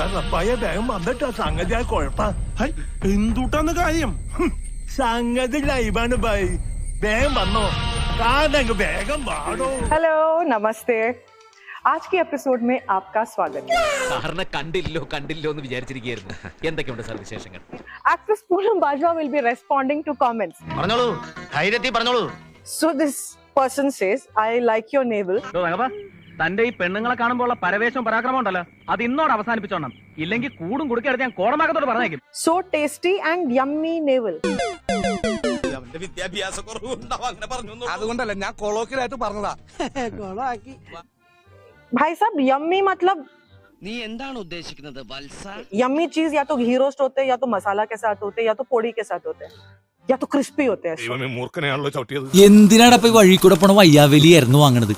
എന്താ റപ്പായ വേഗം വന്നിട്ടാ സംഗതി ആ കുഴപ്പ എന്തുട്ടാന്ന് കാര്യം സംഗതി ലൈവാണ് ബൈ വേഗം വന്നോ കാണങ്ങ് വേഗം വാടോ. हेलो नमस्ते आज के एपिसोड में आपका स्वागत है. സാറിനെ കണ്ടില്ലോ എന്ന് വിചാരിച്ചിരിക്കുകയായിരുന്നു. എന്തൊക്കെയുണ്ട് സാർ വിശേഷങ്ങൾ? Actress Poonam Bajwa will be responding to comments. പറഞ്ഞോളൂ, ധൈര്യത്തിൽ പറഞ്ഞോളൂ. So this person says, I like your navel. തന്റെ ഈ പെണ്ണുങ്ങളെ കാണുമ്പോൾ പരവേശം പരാക്രമം ഉണ്ടല്ലോ, അത് ഇന്നോട് അവസാനിപ്പിച്ചോണം. ഇല്ലെങ്കിൽ കൂടും കുടുക്കെടുത്ത് ഞാൻ കോടമാകത്തോട് പറഞ്ഞേക്കും. So tasty and yummy navel. അതുകൊണ്ടല്ല ഞാൻ കൊളോക്കിലായിട്ട് പറഞ്ഞതാ. भाई साहब यम्मी मतलब നീ എന്താണ് ഉദ്ദേശിക്കുന്നത് വത്സ? यम्मी चीज या तो घी रोस्ट होते हैं, या तो मसाला के साथ होते हैं, या तो पोड़ी के साथ होते हैं, या तो क्रिस्पी होते हैं. മൂർഖനെയാണല്ലോ ചവിട്ടിയത്. എന്തിനാണ് ഇപ്പൊ വഴി കൂടെ പോണ വയ്യാവലിയായിരുന്നു വാങ്ങണത്?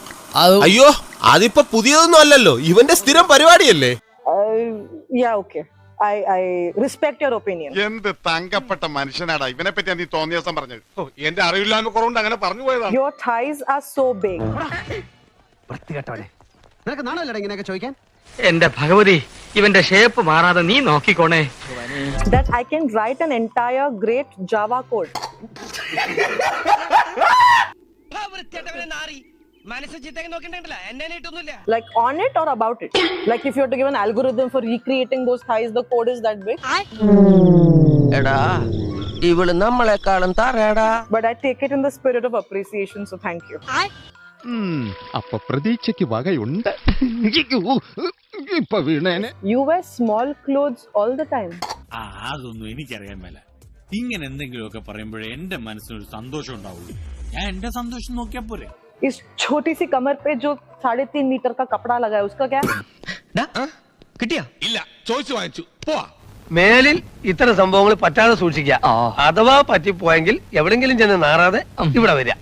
അയ്യോ അതിപ്പോ പുതിയതൊന്നും അല്ലല്ലോ, ഇവന്റെ സ്ഥിരം പരിപാടിയല്ലേ. Yeah, okay. I respect your opinion. എന്ത് തങ്കപ്പെട്ട മനുഷ്യനാടാ ഇവനെ പറ്റി നീ തോന്നിയ ദിവസം പറഞ്ഞത്. എന്റെ അറിവില്ലായ്മ കുറവുണ്ട് അങ്ങനെ പറഞ്ഞു പോയതാണ്. Your thighs are so big. നിനക്ക് നാണല്ലടാ ഇങ്ങനെയൊക്കെ ചോദിക്കാൻ? എന്റെ ഭഗവതി, ഇവന്റെ ഷേപ്പ് മാറാതെ നീ നോക്കിക്കോണേ. That I can write an entire great Java code. Like on it or about it? Like if you have to give an algorithm for recreating those thighs, the code is that big? എടാ ഇവള് നമ്മളെക്കാളും താറേടാ. But I take it in the spirit of appreciation, so thank you. അപ്പൊ പ്രതീക്ഷയ്ക്ക് വകയുണ്ട്. ഇപ്പൊ വീണേനെ. You wear small clothes all the time. അതൊന്നും എനിക്കറിയാൻ മേല. ഇങ്ങനെ എന്തെങ്കിലുമൊക്കെ പറയുമ്പോഴേ എന്റെ മനസ്സിനൊരു സന്തോഷം ഉണ്ടാവുള്ളൂ. ഞാൻ എന്റെ സന്തോഷം നോക്കിയാ പോരെ. इस छोटी सी कमर पे जो 3.5 मीटर का कपड़ा लगा है, उसका क्या? കിട്ടിയാ? ഇല്ല, ചോദിച്ചു വാങ്ങിച്ചു പോവാ. മേലിൽ ഇത്തരം സംഭവങ്ങൾ പറ്റാതെ സൂക്ഷിക്കുക. അഥവാ പറ്റിപ്പോയെങ്കിൽ എവിടെങ്കിലും ചെന്ന് നാറാതെ ഇവിടെ വരിക.